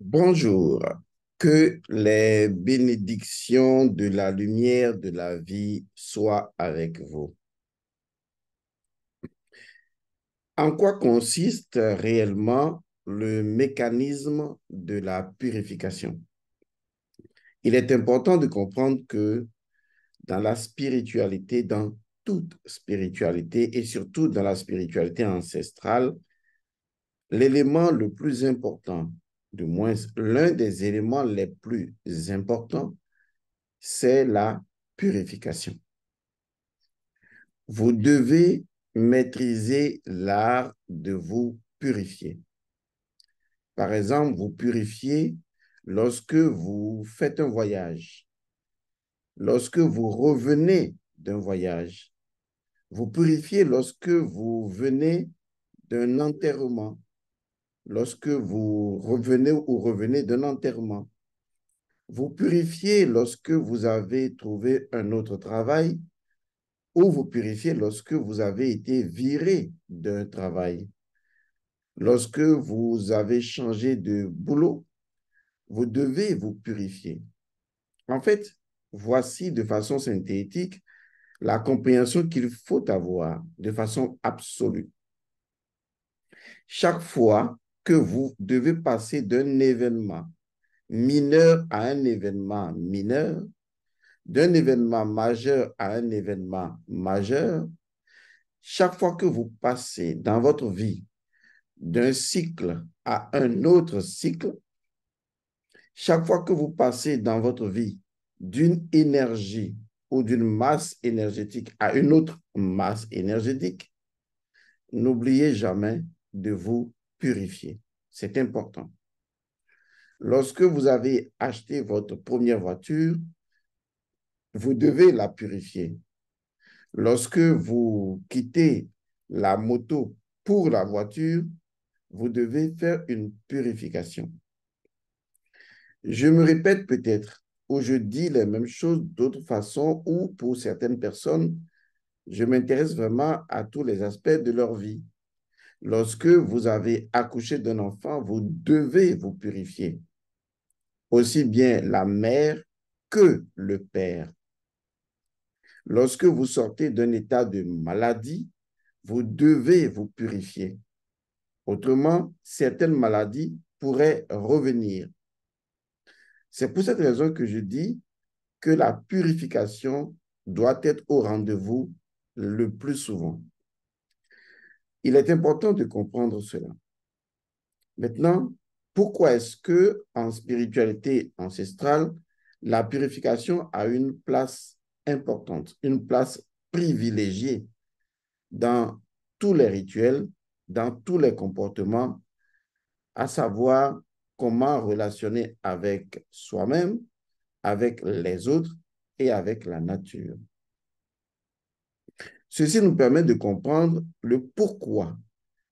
Bonjour, que les bénédictions de la lumière de la vie soient avec vous. En quoi consiste réellement le mécanisme de la purification? Il est important de comprendre que dans la spiritualité, dans toute spiritualité et surtout dans la spiritualité ancestrale, l'élément le plus important, du moins l'un des éléments les plus importants, c'est la purification. Vous devez maîtriser l'art de vous purifier. Par exemple, vous purifiez lorsque vous faites un voyage, lorsque vous revenez d'un voyage. Vous purifiez lorsque vous venez d'un enterrement, lorsque vous revenez d'un enterrement. Vous purifiez lorsque vous avez trouvé un autre travail ou vous purifiez lorsque vous avez été viré d'un travail. Lorsque vous avez changé de boulot, vous devez vous purifier. En fait, voici de façon synthétique la compréhension qu'il faut avoir de façon absolue. Chaque fois que vous devez passer d'un événement mineur à un événement mineur, d'un événement majeur à un événement majeur, chaque fois que vous passez dans votre vie d'un cycle à un autre cycle, chaque fois que vous passez dans votre vie d'une énergie ou d'une masse énergétique à une autre masse énergétique, n'oubliez jamais de vous purifier. C'est important. Lorsque vous avez acheté votre première voiture, vous devez la purifier. Lorsque vous quittez la moto pour la voiture, vous devez faire une purification. Je me répète peut-être, ou je dis les mêmes choses d'autre façon, ou pour certaines personnes, je m'intéresse vraiment à tous les aspects de leur vie. Lorsque vous avez accouché d'un enfant, vous devez vous purifier, aussi bien la mère que le père. Lorsque vous sortez d'un état de maladie, vous devez vous purifier. Autrement, certaines maladies pourraient revenir. C'est pour cette raison que je dis que la purification doit être au rendez-vous le plus souvent. Il est important de comprendre cela. Maintenant, pourquoi est-ce que en spiritualité ancestrale, la purification a une place importante, une place privilégiée dans tous les rituels, dans tous les comportements, à savoir comment relationner avec soi-même, avec les autres et avec la nature. Ceci nous permet de comprendre le pourquoi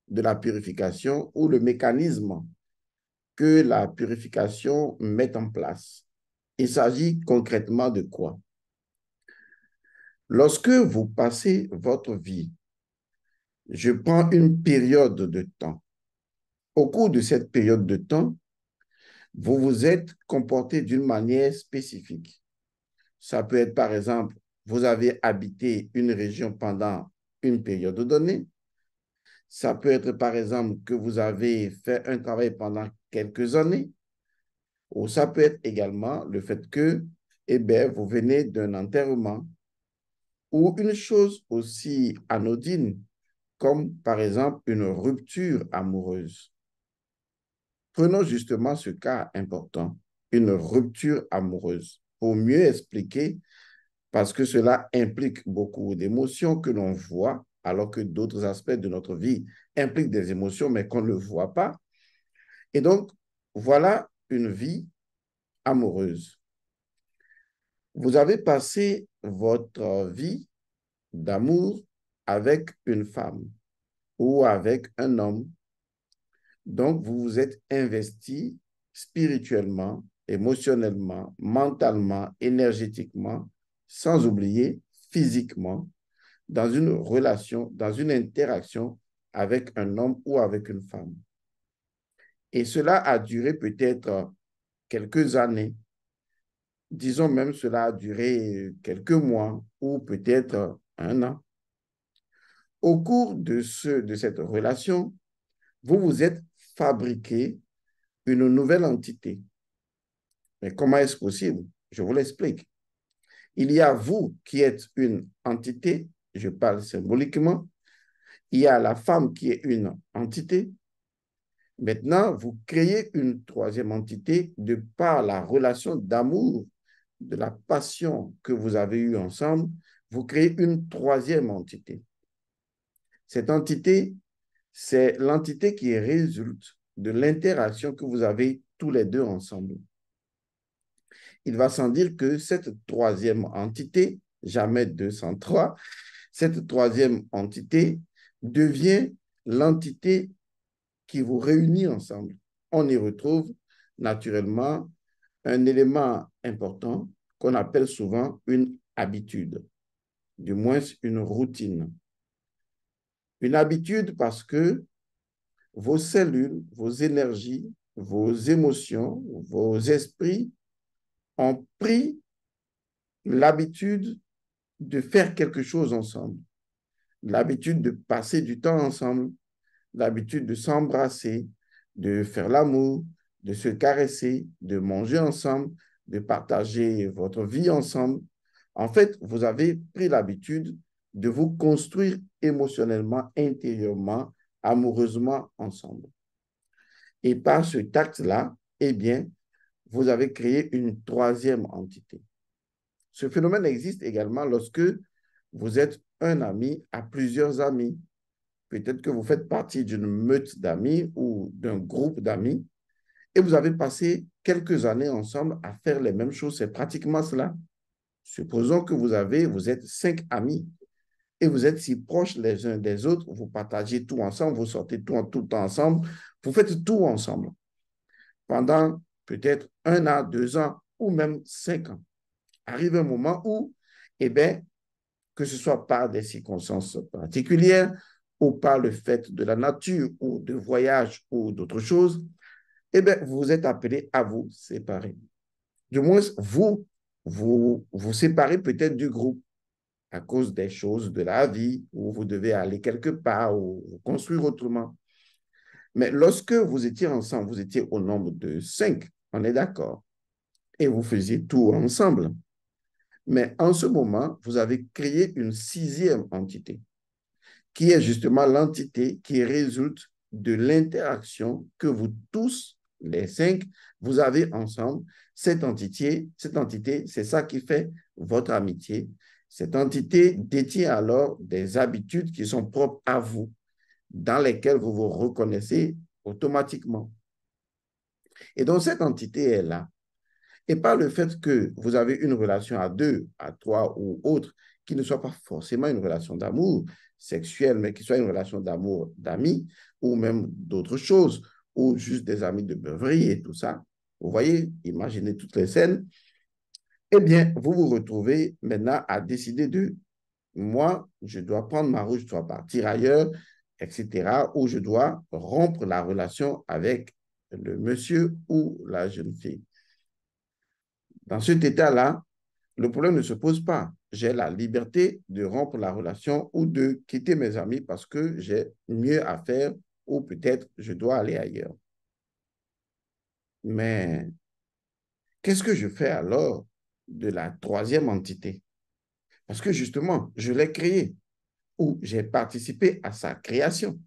de la purification ou le mécanisme que la purification met en place. Il s'agit concrètement de quoi? Lorsque vous passez votre vie, je prends une période de temps. Au cours de cette période de temps, vous vous êtes comporté d'une manière spécifique. Ça peut être, par exemple, vous avez habité une région pendant une période donnée. Ça peut être, par exemple, que vous avez fait un travail pendant quelques années. Ou ça peut être également le fait que, eh bien, vous venez d'un enterrement ou une chose aussi anodine, comme par exemple une rupture amoureuse. Prenons justement ce cas important, une rupture amoureuse, pour mieux expliquer, parce que cela implique beaucoup d'émotions que l'on voit, alors que d'autres aspects de notre vie impliquent des émotions, mais qu'on ne voit pas. Et donc, voilà une vie amoureuse. Vous avez passé votre vie d'amour avec une femme ou avec un homme. Donc, vous vous êtes investi spirituellement, émotionnellement, mentalement, énergétiquement, sans oublier physiquement, dans une relation, dans une interaction avec un homme ou avec une femme. Et cela a duré peut-être quelques années. Disons même cela a duré quelques mois ou peut-être un an. Au cours de cette relation, vous vous êtes fabriqué une nouvelle entité. Mais comment est-ce possible? Je vous l'explique. Il y a vous qui êtes une entité, je parle symboliquement. Il y a la femme qui est une entité. Maintenant, vous créez une troisième entité de par la relation d'amour, de la passion que vous avez eue ensemble. Vous créez une troisième entité. Cette entité, c'est l'entité qui résulte de l'interaction que vous avez tous les deux ensemble. Il va sans dire que cette troisième entité, jamais 203, cette troisième entité devient l'entité qui vous réunit ensemble. On y retrouve naturellement un élément important qu'on appelle souvent une habitude, du moins une routine. Une habitude parce que vos cellules, vos énergies, vos émotions, vos esprits ont pris l'habitude de faire quelque chose ensemble, l'habitude de passer du temps ensemble, l'habitude de s'embrasser, de faire l'amour, de se caresser, de manger ensemble, de partager votre vie ensemble. En fait, vous avez pris l'habitude de vous construire émotionnellement, intérieurement, amoureusement ensemble. Et par ce tact-là, eh bien, vous avez créé une troisième entité. Ce phénomène existe également lorsque vous êtes un ami à plusieurs amis. Peut-être que vous faites partie d'une meute d'amis ou d'un groupe d'amis et vous avez passé quelques années ensemble à faire les mêmes choses. C'est pratiquement cela. Supposons que vous êtes 5 amis et vous êtes si proches les uns des autres, vous partagez tout ensemble, vous sortez tout le temps ensemble, vous faites tout ensemble pendant peut-être 1 an, 2 ans ou même 5 ans. Arrive un moment où, eh bien, que ce soit par des circonstances particulières ou par le fait de la nature ou de voyage ou d'autres choses, eh bien, vous êtes appelé à vous séparer. Du moins, vous séparez peut-être du groupe à cause des choses de la vie où vous devez aller quelque part ou construire autrement. Mais lorsque vous étiez ensemble, vous étiez au nombre de 5, on est d'accord, et vous faisiez tout ensemble. Mais en ce moment, vous avez créé une sixième entité, qui est justement l'entité qui résulte de l'interaction que vous tous, les 5, vous avez ensemble. Cette entité, c'est ça qui fait votre amitié. Cette entité détient alors des habitudes qui sont propres à vous, dans lesquelles vous vous reconnaissez automatiquement. Et donc, cette entité est là. Et par le fait que vous avez une relation à 2, à 3 ou autre, qui ne soit pas forcément une relation d'amour sexuelle, mais qui soit une relation d'amour d'amis, ou même d'autres choses, ou juste des amis de beuverie et tout ça. Vous voyez, imaginez toutes les scènes. Eh bien, vous vous retrouvez maintenant à décider de, moi, je dois prendre ma route, je dois partir ailleurs, etc., ou je dois rompre la relation avec le monsieur ou la jeune fille. Dans cet état-là, le problème ne se pose pas. J'ai la liberté de rompre la relation ou de quitter mes amis parce que j'ai mieux à faire ou peut-être je dois aller ailleurs. Mais qu'est-ce que je fais alors de la troisième entité? Parce que justement, je l'ai créée ou j'ai participé à sa création.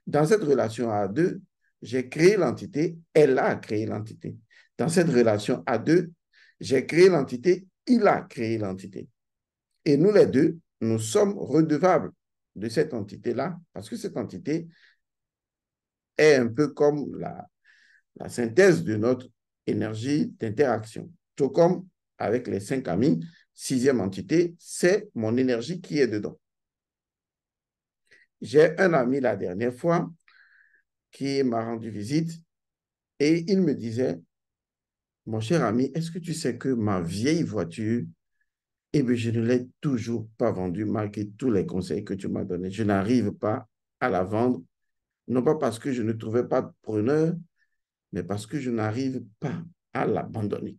Dans cette relation à deux, j'ai créé l'entité, elle a créé l'entité. Dans cette relation à deux, j'ai créé l'entité, il a créé l'entité. Et nous les deux, nous sommes redevables de cette entité-là, parce que cette entité est un peu comme la synthèse de notre énergie d'interaction. Tout comme avec les 5 amis, sixième entité, c'est mon énergie qui est dedans. J'ai un ami la dernière fois qui m'a rendu visite et il me disait, mon cher ami, est-ce que tu sais que ma vieille voiture, eh bien, je ne l'ai toujours pas vendue malgré tous les conseils que tu m'as donnés. Je n'arrive pas à la vendre Non pas parce que je ne trouvais pas de preneur, mais parce que je n'arrive pas à l'abandonner.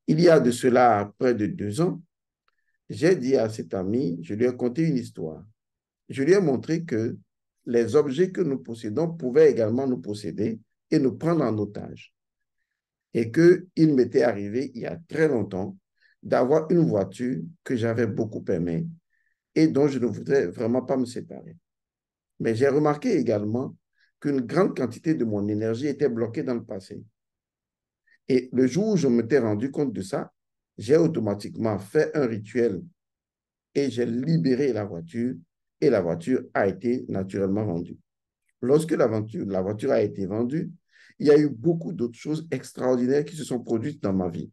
Il y a de cela près de 2 ans, j'ai dit à cet ami, je lui ai conté une histoire. Je lui ai montré que les objets que nous possédons pouvaient également nous posséder et nous prendre en otage. Et qu'il m'était arrivé il y a très longtemps d'avoir une voiture que j'avais beaucoup aimée et dont je ne voudrais vraiment pas me séparer. Mais j'ai remarqué également qu'une grande quantité de mon énergie était bloquée dans le passé. Et le jour où je m'étais rendu compte de ça, j'ai automatiquement fait un rituel et j'ai libéré la voiture et la voiture a été naturellement vendue. Lorsque la voiture a été vendue, il y a eu beaucoup d'autres choses extraordinaires qui se sont produites dans ma vie.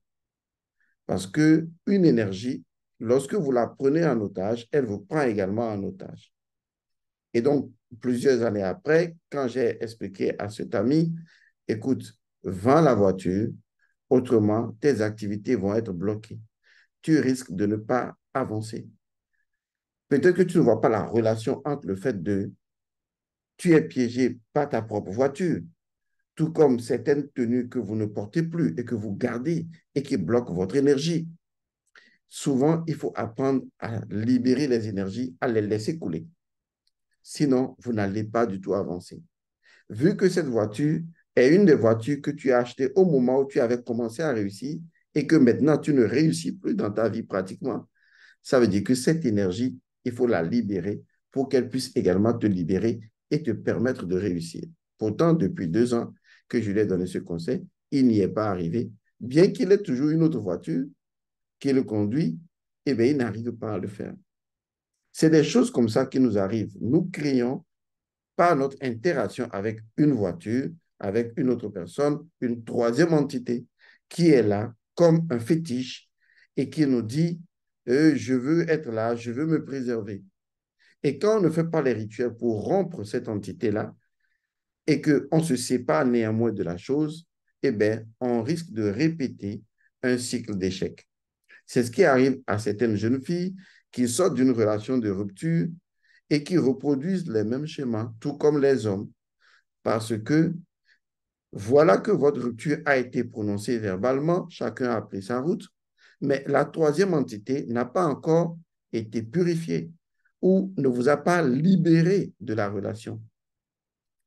Parce qu'une énergie, lorsque vous la prenez en otage, elle vous prend également en otage. Et donc, plusieurs années après, quand j'ai expliqué à cet ami, écoute, vends la voiture, autrement, tes activités vont être bloquées. Tu risques de ne pas avancer. Peut-être que tu ne vois pas la relation entre le fait de tu es piégé par ta propre voiture, tout comme certaines tenues que vous ne portez plus et que vous gardez et qui bloquent votre énergie. Souvent, il faut apprendre à libérer les énergies, à les laisser couler. Sinon, vous n'allez pas du tout avancer. Vu que cette voiture est une des voitures que tu as achetées au moment où tu avais commencé à réussir et que maintenant tu ne réussis plus dans ta vie pratiquement, ça veut dire que cette énergie, il faut la libérer pour qu'elle puisse également te libérer et te permettre de réussir. Pourtant, depuis 2 ans que je lui ai donné ce conseil, il n'y est pas arrivé. Bien qu'il ait toujours une autre voiture qui le conduit, eh bien, il n'arrive pas à le faire. C'est des choses comme ça qui nous arrivent. Nous créons par notre interaction avec une voiture, avec une autre personne, une troisième entité qui est là comme un fétiche et qui nous dit, je veux être là, je veux me préserver. Et quand on ne fait pas les rituels pour rompre cette entité-là et qu'on se sépare néanmoins de la chose, eh bien, on risque de répéter un cycle d'échecs. C'est ce qui arrive à certaines jeunes filles qui sortent d'une relation de rupture et qui reproduisent les mêmes schémas, tout comme les hommes, parce que voilà que votre rupture a été prononcée verbalement, chacun a pris sa route, mais la troisième entité n'a pas encore été purifiée ou ne vous a pas libéré de la relation.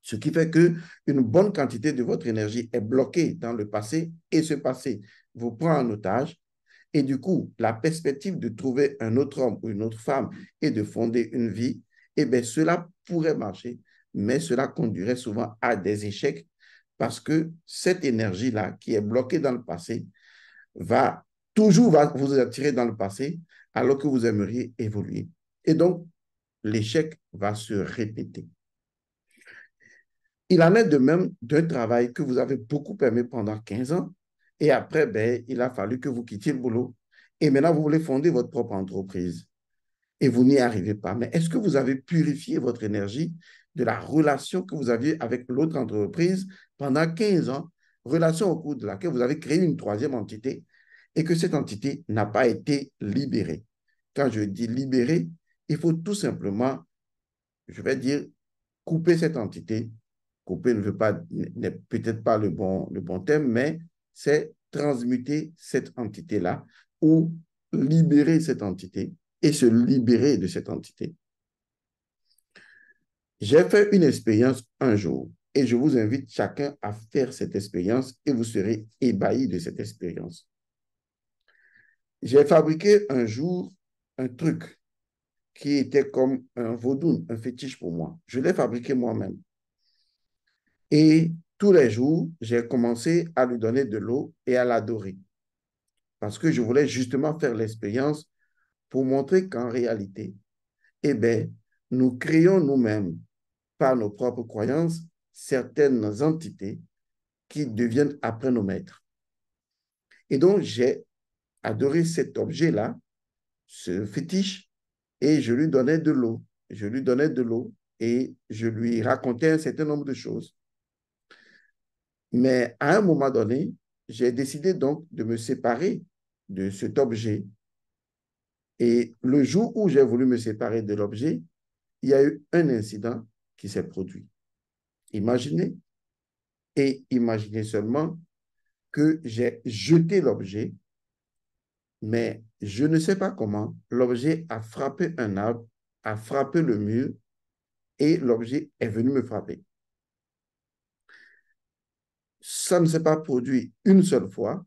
Ce qui fait qu'une bonne quantité de votre énergie est bloquée dans le passé et ce passé vous prend en otage. Et du coup, la perspective de trouver un autre homme ou une autre femme et de fonder une vie, eh bien, cela pourrait marcher, mais cela conduirait souvent à des échecs parce que cette énergie-là qui est bloquée dans le passé va toujours vous attirer dans le passé alors que vous aimeriez évoluer. Et donc, l'échec va se répéter. Il en est de même d'un travail que vous avez beaucoup aimé pendant 15 ans et après, ben, il a fallu que vous quittiez le boulot et maintenant vous voulez fonder votre propre entreprise et vous n'y arrivez pas. Mais est-ce que vous avez purifié votre énergie de la relation que vous aviez avec l'autre entreprise pendant 15 ans, relation au cours de laquelle vous avez créé une troisième entité et que cette entité n'a pas été libérée? Quand je dis libérée, il faut tout simplement, je vais dire, couper cette entité. Couper ne veut pas, n'est peut-être pas le bon terme, mais c'est transmuter cette entité-là ou libérer cette entité et se libérer de cette entité. J'ai fait une expérience un jour et je vous invite chacun à faire cette expérience et vous serez ébahi de cette expérience. J'ai fabriqué un jour un truc qui était comme un vaudou, un fétiche pour moi. Je l'ai fabriqué moi-même. Et tous les jours, j'ai commencé à lui donner de l'eau et à l'adorer parce que je voulais justement faire l'expérience pour montrer qu'en réalité, eh bien, nous créons nous-mêmes, par nos propres croyances, certaines entités qui deviennent après nos maîtres. Et donc, j'ai adoré cet objet-là, ce fétiche, et je lui donnais de l'eau. Je lui donnais de l'eau et je lui racontais un certain nombre de choses. Mais à un moment donné, j'ai décidé donc de me séparer de cet objet. Et le jour où j'ai voulu me séparer de l'objet, il y a eu un incident qui s'est produit. Imaginez, et imaginez seulement que j'ai jeté l'objet, mais je ne sais pas comment, l'objet a frappé un arbre, a frappé le mur, et l'objet est venu me frapper. Ça ne s'est pas produit une seule fois,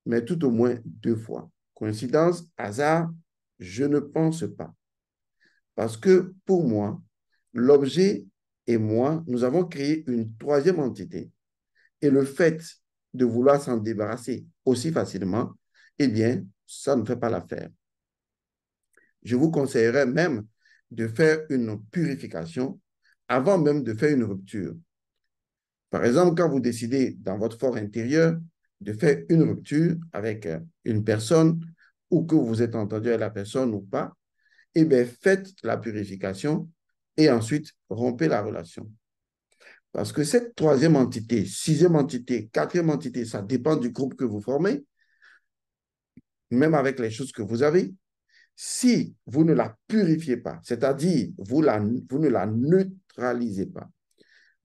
mais tout au moins 2 fois. Coïncidence, hasard, je ne pense pas. Parce que pour moi, l'objet et moi, nous avons créé une troisième entité. Et le fait de vouloir s'en débarrasser aussi facilement, eh bien, ça ne fait pas l'affaire. Je vous conseillerais même de faire une purification avant même de faire une rupture. Par exemple, quand vous décidez dans votre fort intérieur de faire une rupture avec une personne ou que vous êtes entendu avec la personne ou pas, eh bien, faites la purification et ensuite rompez la relation. Parce que cette troisième entité, sixième entité, quatrième entité, ça dépend du groupe que vous formez, même avec les choses que vous avez. Si vous ne la purifiez pas, c'est-à-dire vous ne la neutralisez pas,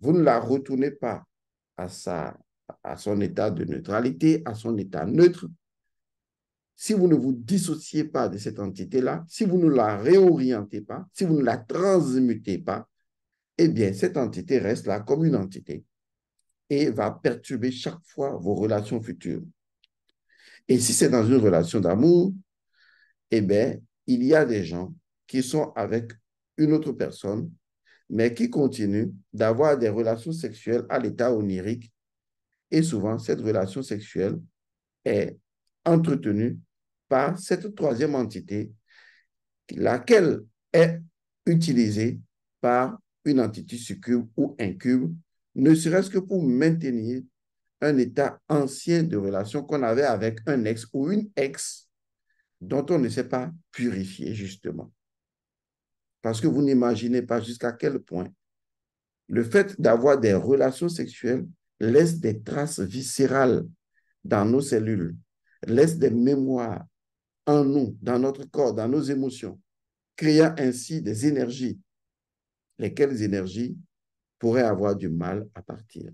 vous ne la retournez pas à, à son état de neutralité, à son état neutre, si vous ne vous dissociez pas de cette entité-là, si vous ne la réorientez pas, si vous ne la transmutez pas, eh bien, cette entité reste là comme une entité et va perturber chaque fois vos relations futures. Et si c'est dans une relation d'amour, eh bien, il y a des gens qui sont avec une autre personne, mais qui continuent d'avoir des relations sexuelles à l'état onirique. Et souvent, cette relation sexuelle est entretenue par cette troisième entité, laquelle est utilisée par une entité succube ou incube, ne serait-ce que pour maintenir un état ancien de relation qu'on avait avec un ex ou une ex dont on ne s'est pas purifié, justement. Parce que vous n'imaginez pas jusqu'à quel point le fait d'avoir des relations sexuelles laisse des traces viscérales dans nos cellules, laisse des mémoires en nous, dans notre corps, dans nos émotions, créant ainsi des énergies, lesquelles énergies pourraient avoir du mal à partir.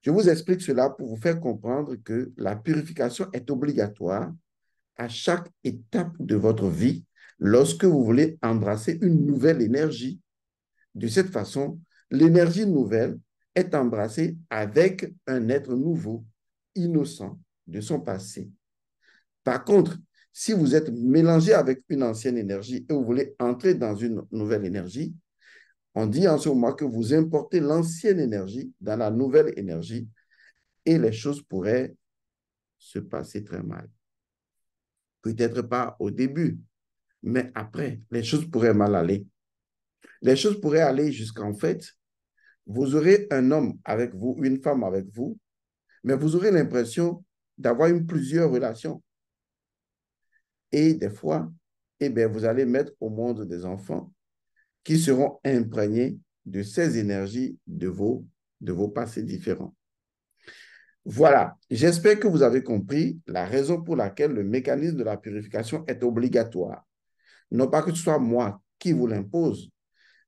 Je vous explique cela pour vous faire comprendre que la purification est obligatoire à chaque étape de votre vie lorsque vous voulez embrasser une nouvelle énergie. De cette façon, l'énergie nouvelle est embrassée avec un être nouveau, innocent de son passé. Par contre, si vous êtes mélangé avec une ancienne énergie et vous voulez entrer dans une nouvelle énergie, on dit en ce moment que vous importez l'ancienne énergie dans la nouvelle énergie et les choses pourraient se passer très mal. Peut-être pas au début, mais après, les choses pourraient mal aller. Les choses pourraient aller jusqu'en fait, vous aurez un homme avec vous, une femme avec vous, mais vous aurez l'impression d'avoir plusieurs relations. Et des fois, eh bien, vous allez mettre au monde des enfants qui seront imprégnés de ces énergies de vos passés différents. Voilà, j'espère que vous avez compris la raison pour laquelle le mécanisme de la purification est obligatoire. Non pas que ce soit moi qui vous l'impose,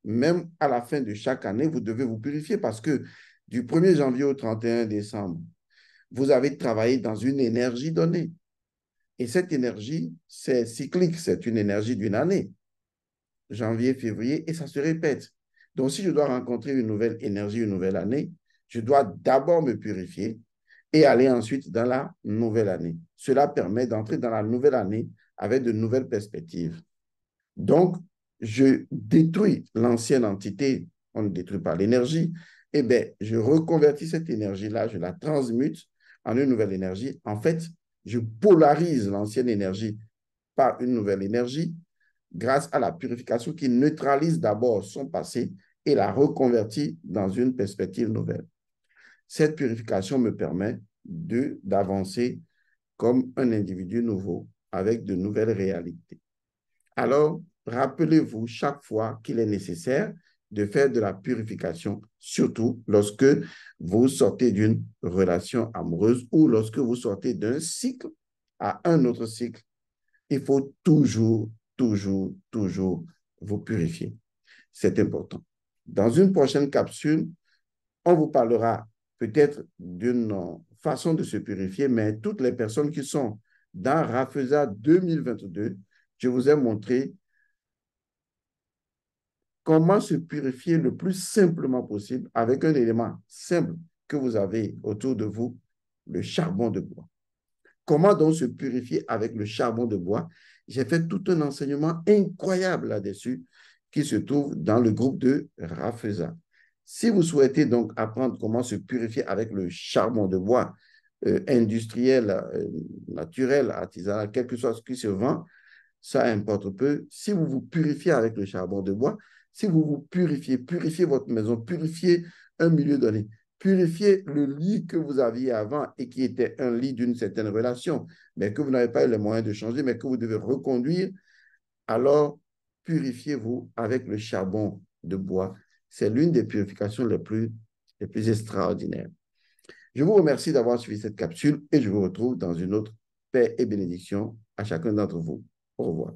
même à la fin de chaque année, vous devez vous purifier parce que du 1er janvier au 31 décembre, vous avez travaillé dans une énergie donnée. Et cette énergie, c'est cyclique, c'est une énergie d'une année, janvier, février, et ça se répète. Donc, si je dois rencontrer une nouvelle énergie, une nouvelle année, je dois d'abord me purifier et aller ensuite dans la nouvelle année. Cela permet d'entrer dans la nouvelle année avec de nouvelles perspectives. Donc, je détruis l'ancienne entité, on ne détruit pas l'énergie, et bien, je reconvertis cette énergie-là, je la transmute en une nouvelle énergie. En fait, je polarise l'ancienne énergie par une nouvelle énergie grâce à la purification qui neutralise d'abord son passé et la reconvertit dans une perspective nouvelle. Cette purification me permet d'avancer comme un individu nouveau avec de nouvelles réalités. Alors, rappelez-vous chaque fois qu'il est nécessaire de faire de la purification, surtout lorsque vous sortez d'une relation amoureuse ou lorsque vous sortez d'un cycle à un autre cycle. Il faut toujours, toujours, toujours vous purifier. C'est important. Dans une prochaine capsule, on vous parlera peut-être d'une façon de se purifier, mais toutes les personnes qui sont dans Rafeza 2022, je vous ai montré comment se purifier le plus simplement possible avec un élément simple que vous avez autour de vous, le charbon de bois. Comment donc se purifier avec le charbon de bois? J'ai fait tout un enseignement incroyable là-dessus qui se trouve dans le groupe de Rafeza. Si vous souhaitez donc apprendre comment se purifier avec le charbon de bois industriel, naturel, artisanal, quel que soit ce qui se vend, ça importe peu. Si vous vous purifiez avec le charbon de bois, si vous vous purifiez, purifiez votre maison, purifiez un milieu donné, purifiez le lit que vous aviez avant et qui était un lit d'une certaine relation, mais que vous n'avez pas eu les moyens de changer, mais que vous devez reconduire, alors purifiez-vous avec le charbon de bois. C'est l'une des purifications les plus extraordinaires. Je vous remercie d'avoir suivi cette capsule et je vous retrouve dans une autre paix et bénédiction à chacun d'entre vous. Au revoir.